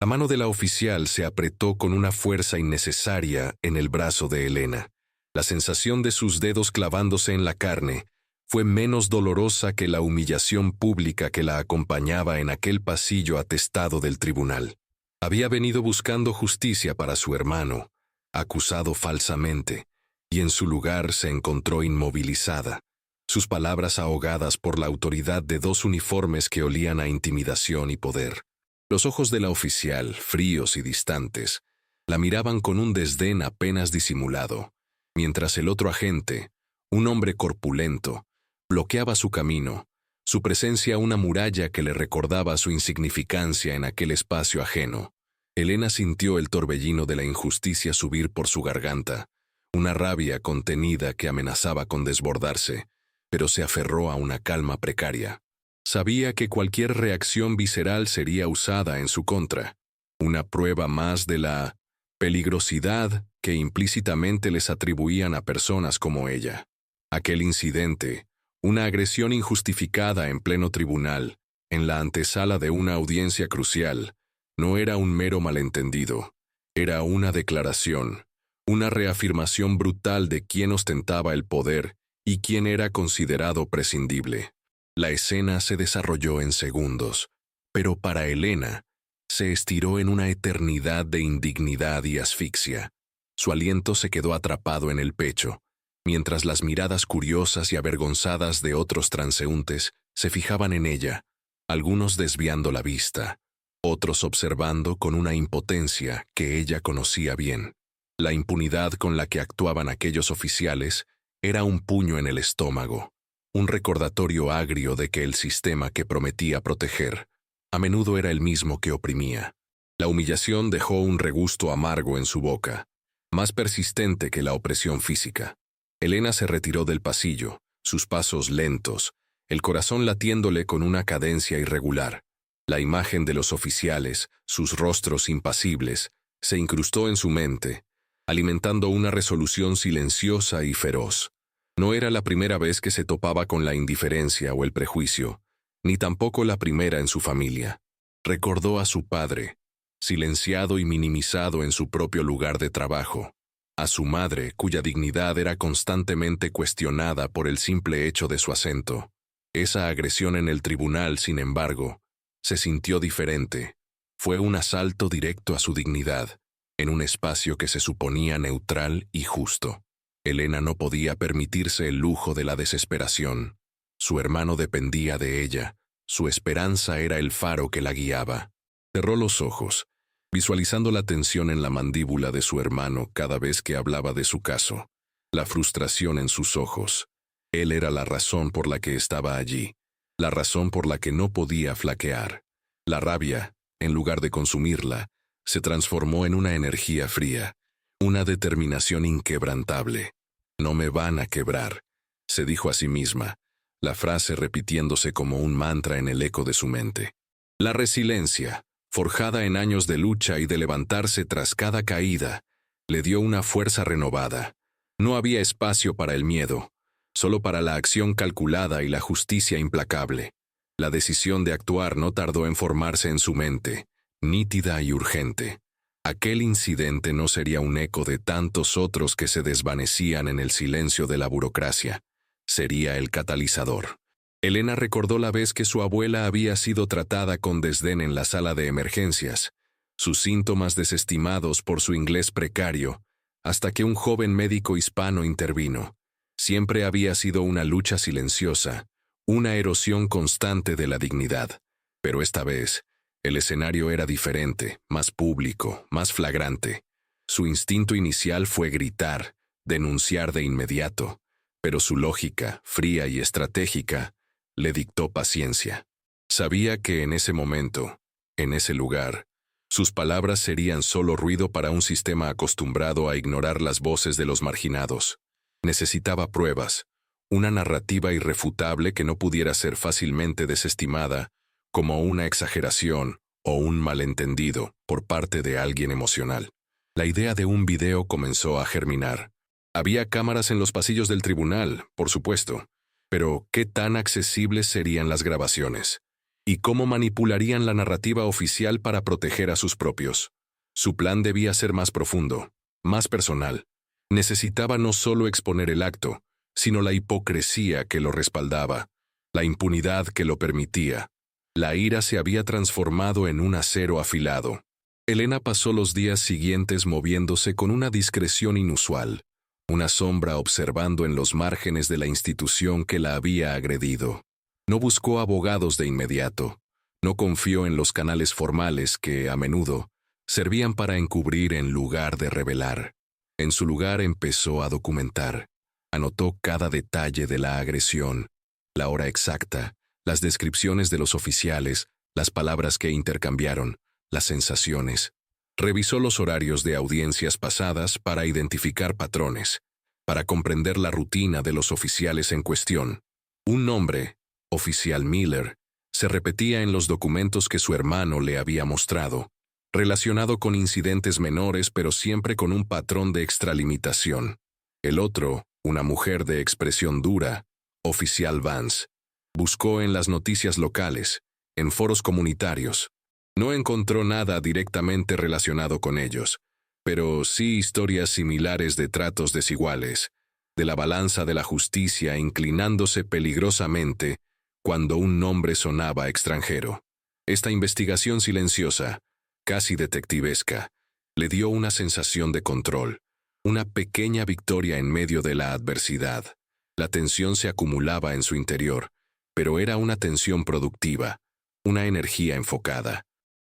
La mano de la oficial se apretó con una fuerza innecesaria en el brazo de Elena. La sensación de sus dedos clavándose en la carne fue menos dolorosa que la humillación pública que la acompañaba en aquel pasillo atestado del tribunal. Había venido buscando justicia para su hermano, acusado falsamente, y en su lugar se encontró inmovilizada, sus palabras ahogadas por la autoridad de dos uniformes que olían a intimidación y poder. Los ojos de la oficial, fríos y distantes, la miraban con un desdén apenas disimulado, mientras el otro agente, un hombre corpulento, bloqueaba su camino, su presencia una muralla que le recordaba su insignificancia en aquel espacio ajeno. Elena sintió el torbellino de la injusticia subir por su garganta, una rabia contenida que amenazaba con desbordarse, pero se aferró a una calma precaria. Sabía que cualquier reacción visceral sería usada en su contra, una prueba más de la peligrosidad que implícitamente les atribuían a personas como ella. Aquel incidente, una agresión injustificada en pleno tribunal, en la antesala de una audiencia crucial, no era un mero malentendido, era una declaración, una reafirmación brutal de quién ostentaba el poder y quién era considerado prescindible. La escena se desarrolló en segundos, pero para Elena se estiró en una eternidad de indignidad y asfixia. Su aliento se quedó atrapado en el pecho, mientras las miradas curiosas y avergonzadas de otros transeúntes se fijaban en ella, algunos desviando la vista, otros observando con una impotencia que ella conocía bien. La impunidad con la que actuaban aquellos oficiales era un puño en el estómago, un recordatorio agrio de que el sistema que prometía proteger a menudo era el mismo que oprimía. La humillación dejó un regusto amargo en su boca, más persistente que la opresión física. Elena se retiró del pasillo, sus pasos lentos, el corazón latiéndole con una cadencia irregular. La imagen de los oficiales, sus rostros impasibles, se incrustó en su mente, alimentando una resolución silenciosa y feroz. No era la primera vez que se topaba con la indiferencia o el prejuicio, ni tampoco la primera en su familia. Recordó a su padre, silenciado y minimizado en su propio lugar de trabajo, a su madre, cuya dignidad era constantemente cuestionada por el simple hecho de su acento. Esa agresión en el tribunal, sin embargo, se sintió diferente. Fue un asalto directo a su dignidad, en un espacio que se suponía neutral y justo. Elena no podía permitirse el lujo de la desesperación. Su hermano dependía de ella, su esperanza era el faro que la guiaba. Cerró los ojos, visualizando la tensión en la mandíbula de su hermano cada vez que hablaba de su caso, la frustración en sus ojos. Él era la razón por la que estaba allí, la razón por la que no podía flaquear. La rabia, en lugar de consumirla, se transformó en una energía fría, una determinación inquebrantable. «No me van a quebrar», se dijo a sí misma, la frase repitiéndose como un mantra en el eco de su mente. La resiliencia, forjada en años de lucha y de levantarse tras cada caída, le dio una fuerza renovada. No había espacio para el miedo, solo para la acción calculada y la justicia implacable. La decisión de actuar no tardó en formarse en su mente, nítida y urgente. Aquel incidente no sería un eco de tantos otros que se desvanecían en el silencio de la burocracia. Sería el catalizador. Elena recordó la vez que su abuela había sido tratada con desdén en la sala de emergencias, sus síntomas desestimados por su inglés precario, hasta que un joven médico hispano intervino. Siempre había sido una lucha silenciosa, una erosión constante de la dignidad. Pero esta vez, el escenario era diferente, más público, más flagrante. Su instinto inicial fue gritar, denunciar de inmediato, pero su lógica, fría y estratégica, le dictó paciencia. Sabía que en ese momento, en ese lugar, sus palabras serían solo ruido para un sistema acostumbrado a ignorar las voces de los marginados. Necesitaba pruebas, una narrativa irrefutable que no pudiera ser fácilmente desestimada como una exageración o un malentendido por parte de alguien emocional. La idea de un video comenzó a germinar. Había cámaras en los pasillos del tribunal, por supuesto, pero ¿qué tan accesibles serían las grabaciones? y cómo manipularían la narrativa oficial para proteger a sus propios. Su plan debía ser más profundo, más personal. Necesitaba no solo exponer el acto, sino la hipocresía que lo respaldaba, la impunidad que lo permitía. La ira se había transformado en un acero afilado. Elena pasó los días siguientes moviéndose con una discreción inusual, una sombra observando en los márgenes de la institución que la había agredido. No buscó abogados de inmediato, no confió en los canales formales que, a menudo, servían para encubrir en lugar de revelar. En su lugar empezó a documentar. Anotó cada detalle de la agresión, la hora exacta, las descripciones de los oficiales, las palabras que intercambiaron, las sensaciones. Revisó los horarios de audiencias pasadas para identificar patrones, para comprender la rutina de los oficiales en cuestión. Un nombre, Oficial Miller, se repetía en los documentos que su hermano le había mostrado, relacionado con incidentes menores pero siempre con un patrón de extralimitación. El otro, una mujer de expresión dura, Oficial Vance. Buscó en las noticias locales, en foros comunitarios. No encontró nada directamente relacionado con ellos, pero sí historias similares de tratos desiguales, de la balanza de la justicia inclinándose peligrosamente cuando un nombre sonaba extranjero. Esta investigación silenciosa, casi detectivesca, le dio una sensación de control, una pequeña victoria en medio de la adversidad. La tensión se acumulaba en su interior, pero era una tensión productiva, una energía enfocada.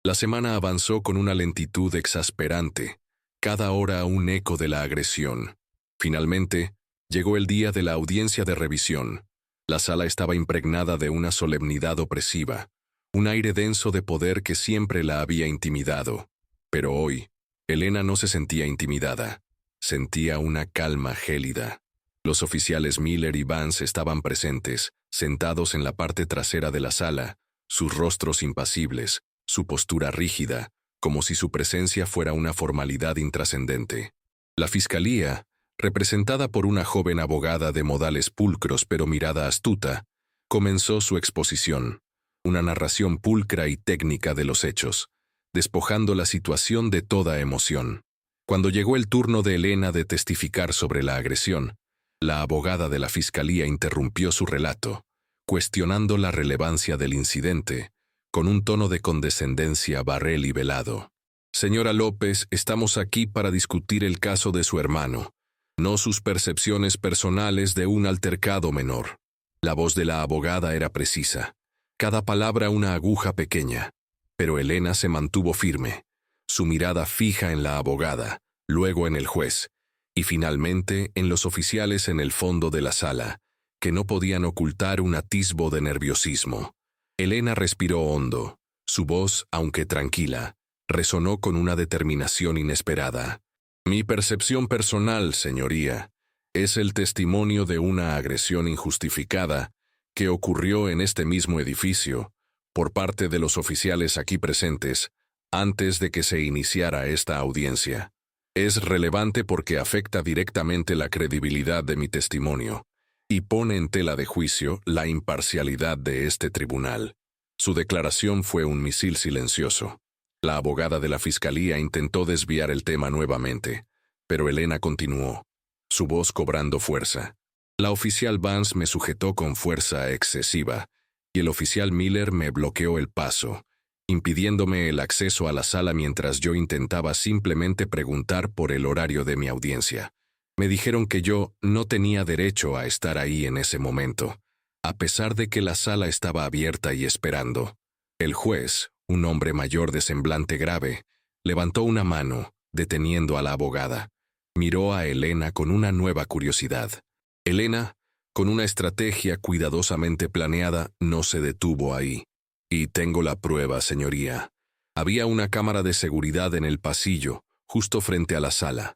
La semana avanzó con una lentitud exasperante, cada hora un eco de la agresión. Finalmente, llegó el día de la audiencia de revisión. La sala estaba impregnada de una solemnidad opresiva, un aire denso de poder que siempre la había intimidado. Pero hoy, Elena no se sentía intimidada. Sentía una calma gélida. Los oficiales Miller y Vance estaban presentes, sentados en la parte trasera de la sala, sus rostros impasibles, su postura rígida, como si su presencia fuera una formalidad intrascendente. La fiscalía, representada por una joven abogada de modales pulcros pero mirada astuta, comenzó su exposición, una narración pulcra y técnica de los hechos, despojando la situación de toda emoción. Cuando llegó el turno de Elena de testificar sobre la agresión, la abogada de la fiscalía interrumpió su relato, cuestionando la relevancia del incidente, con un tono de condescendencia barril y velado. Señora López, estamos aquí para discutir el caso de su hermano, no sus percepciones personales de un altercado menor. La voz de la abogada era precisa, cada palabra una aguja pequeña, pero Elena se mantuvo firme, su mirada fija en la abogada, luego en el juez, y finalmente en los oficiales en el fondo de la sala, que no podían ocultar un atisbo de nerviosismo. Elena respiró hondo. Su voz, aunque tranquila, resonó con una determinación inesperada. Mi percepción personal, señoría, es el testimonio de una agresión injustificada que ocurrió en este mismo edificio, por parte de los oficiales aquí presentes, antes de que se iniciara esta audiencia. Es relevante porque afecta directamente la credibilidad de mi testimonio y pone en tela de juicio la imparcialidad de este tribunal. Su declaración fue un misil silencioso. La abogada de la fiscalía intentó desviar el tema nuevamente, pero Elena continuó, su voz cobrando fuerza. La oficial Vance me sujetó con fuerza excesiva, y el oficial Miller me bloqueó el paso, impidiéndome el acceso a la sala mientras yo intentaba simplemente preguntar por el horario de mi audiencia. Me dijeron que yo no tenía derecho a estar ahí en ese momento, a pesar de que la sala estaba abierta y esperando. El juez, un hombre mayor de semblante grave, levantó una mano, deteniendo a la abogada. Miró a Elena con una nueva curiosidad. Elena, con una estrategia cuidadosamente planeada, no se detuvo ahí. Y tengo la prueba, señoría. Había una cámara de seguridad en el pasillo, justo frente a la sala.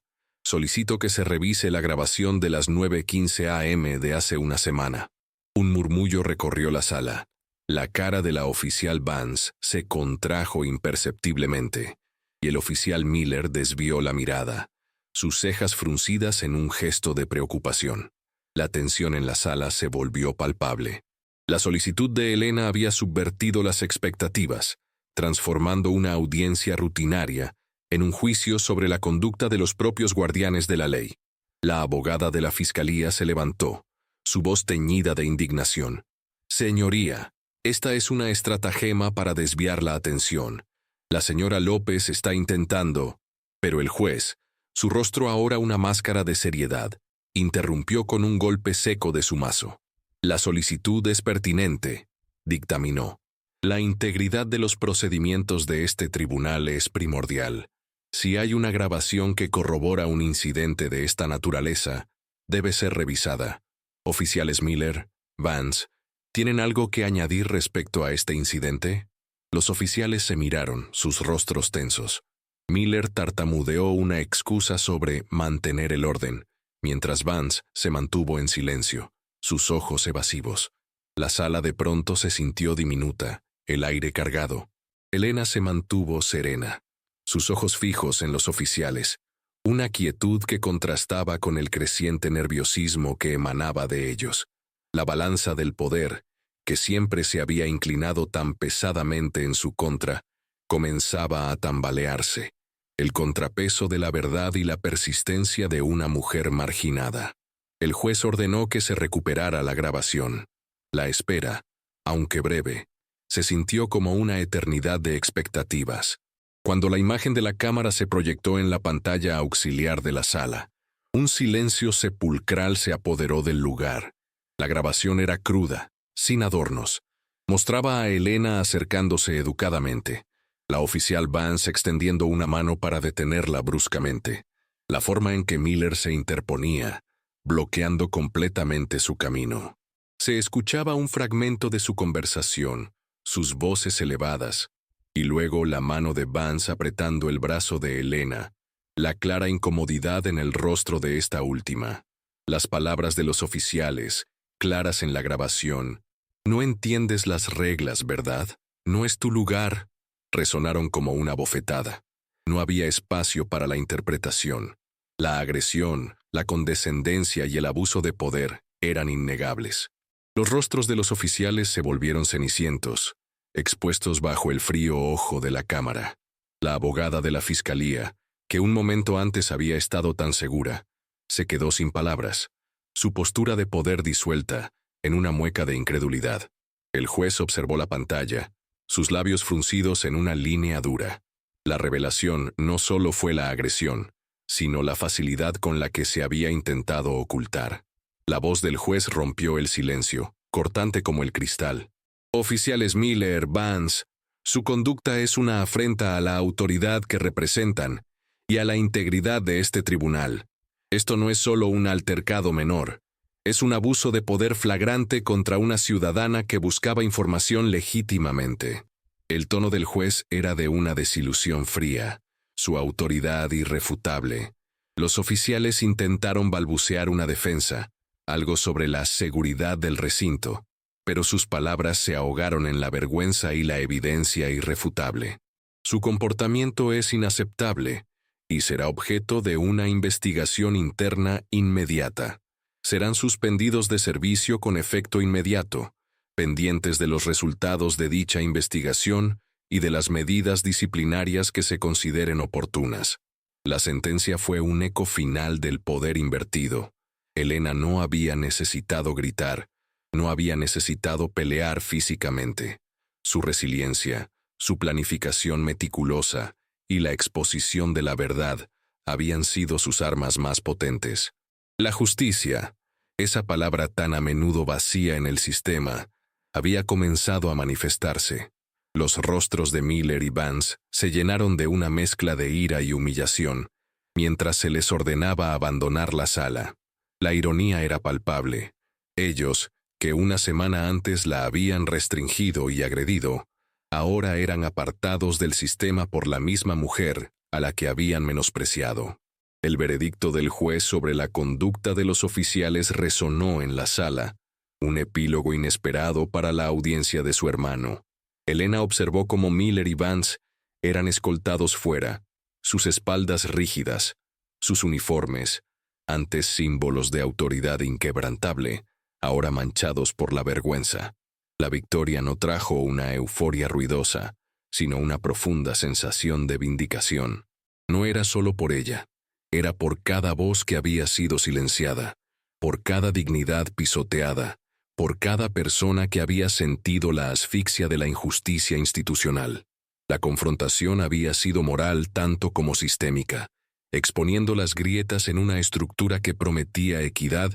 Solicito que se revise la grabación de las 9:15 am de hace una semana. Un murmullo recorrió la sala. La cara de la oficial Vance se contrajo imperceptiblemente, y el oficial Miller desvió la mirada, sus cejas fruncidas en un gesto de preocupación. La tensión en la sala se volvió palpable. La solicitud de Elena había subvertido las expectativas, transformando una audiencia rutinaria en un juicio sobre la conducta de los propios guardianes de la ley. La abogada de la fiscalía se levantó, su voz teñida de indignación. «Señoría, esta es una estratagema para desviar la atención. La señora López está intentando...» Pero el juez, su rostro ahora una máscara de seriedad, interrumpió con un golpe seco de su mazo. «La solicitud es pertinente», dictaminó. «La integridad de los procedimientos de este tribunal es primordial. Si hay una grabación que corrobora un incidente de esta naturaleza, debe ser revisada. Oficiales Miller, Vance, ¿tienen algo que añadir respecto a este incidente?» Los oficiales se miraron, sus rostros tensos. Miller tartamudeó una excusa sobre mantener el orden, mientras Vance se mantuvo en silencio, sus ojos evasivos. La sala de pronto se sintió diminuta, el aire cargado. Elena se mantuvo serena, sus ojos fijos en los oficiales, una quietud que contrastaba con el creciente nerviosismo que emanaba de ellos. La balanza del poder, que siempre se había inclinado tan pesadamente en su contra, comenzaba a tambalearse. El contrapeso de la verdad y la persistencia de una mujer marginada. El juez ordenó que se recuperara la grabación. La espera, aunque breve, se sintió como una eternidad de expectativas. Cuando la imagen de la cámara se proyectó en la pantalla auxiliar de la sala, un silencio sepulcral se apoderó del lugar. La grabación era cruda, sin adornos. Mostraba a Elena acercándose educadamente. La oficial Vance extendiendo una mano para detenerla bruscamente. La forma en que Miller se interponía, bloqueando completamente su camino. Se escuchaba un fragmento de su conversación, sus voces elevadas, y luego la mano de Vance apretando el brazo de Elena, la clara incomodidad en el rostro de esta última. Las palabras de los oficiales, claras en la grabación. «No entiendes las reglas, ¿verdad? No es tu lugar», resonaron como una bofetada. No había espacio para la interpretación. La agresión, la condescendencia y el abuso de poder eran innegables. Los rostros de los oficiales se volvieron cenicientos, expuestos bajo el frío ojo de la cámara. La abogada de la fiscalía, que un momento antes había estado tan segura, se quedó sin palabras, su postura de poder disuelta en una mueca de incredulidad. El juez observó la pantalla, sus labios fruncidos en una línea dura. La revelación no solo fue la agresión, sino la facilidad con la que se había intentado ocultar. La voz del juez rompió el silencio, cortante como el cristal. «Oficiales Miller, Vance, su conducta es una afrenta a la autoridad que representan y a la integridad de este tribunal. Esto no es solo un altercado menor, es un abuso de poder flagrante contra una ciudadana que buscaba información legítimamente». El tono del juez era de una desilusión fría, su autoridad irrefutable. Los oficiales intentaron balbucear una defensa, algo sobre la seguridad del recinto, pero sus palabras se ahogaron en la vergüenza y la evidencia irrefutable. Su comportamiento es inaceptable y será objeto de una investigación interna inmediata. Serán suspendidos de servicio con efecto inmediato, pendientes de los resultados de dicha investigación y de las medidas disciplinarias que se consideren oportunas. La sentencia fue un eco final del poder invertido. Elena no había necesitado gritar, no había necesitado pelear físicamente. Su resiliencia, su planificación meticulosa y la exposición de la verdad habían sido sus armas más potentes. La justicia, esa palabra tan a menudo vacía en el sistema, había comenzado a manifestarse. Los rostros de Miller y Vance se llenaron de una mezcla de ira y humillación, mientras se les ordenaba abandonar la sala. La ironía era palpable. Ellos, que una semana antes la habían restringido y agredido, ahora eran apartados del sistema por la misma mujer a la que habían menospreciado. El veredicto del juez sobre la conducta de los oficiales resonó en la sala, un epílogo inesperado para la audiencia de su hermano. Elena observó cómo Miller y Vance eran escoltados fuera, sus espaldas rígidas, sus uniformes, antes símbolos de autoridad inquebrantable, ahora manchados por la vergüenza. La victoria no trajo una euforia ruidosa, sino una profunda sensación de vindicación. No era solo por ella, era por cada voz que había sido silenciada, por cada dignidad pisoteada, por cada persona que había sentido la asfixia de la injusticia institucional. La confrontación había sido moral tanto como sistémica, exponiendo las grietas en una estructura que prometía equidad,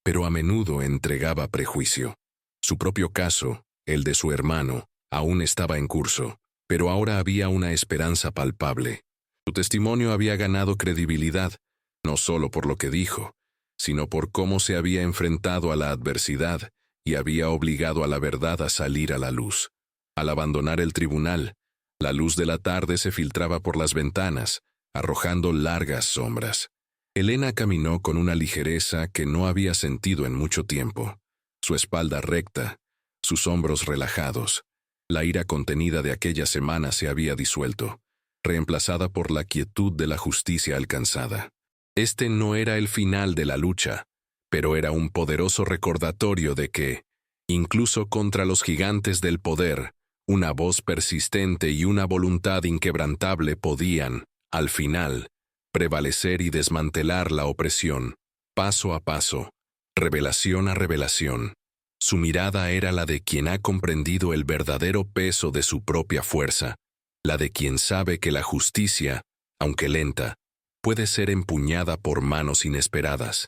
pero a menudo entregaba prejuicio. Su propio caso, el de su hermano, aún estaba en curso, pero ahora había una esperanza palpable. Su testimonio había ganado credibilidad, no solo por lo que dijo, sino por cómo se había enfrentado a la adversidad y había obligado a la verdad a salir a la luz. Al abandonar el tribunal, la luz de la tarde se filtraba por las ventanas, arrojando largas sombras. Elena caminó con una ligereza que no había sentido en mucho tiempo. Su espalda recta, sus hombros relajados. La ira contenida de aquella semana se había disuelto, reemplazada por la quietud de la justicia alcanzada. Este no era el final de la lucha, pero era un poderoso recordatorio de que, incluso contra los gigantes del poder, una voz persistente y una voluntad inquebrantable podían, al final, prevalecer y desmantelar la opresión, paso a paso, revelación a revelación. Su mirada era la de quien ha comprendido el verdadero peso de su propia fuerza, la de quien sabe que la justicia, aunque lenta, puede ser empuñada por manos inesperadas.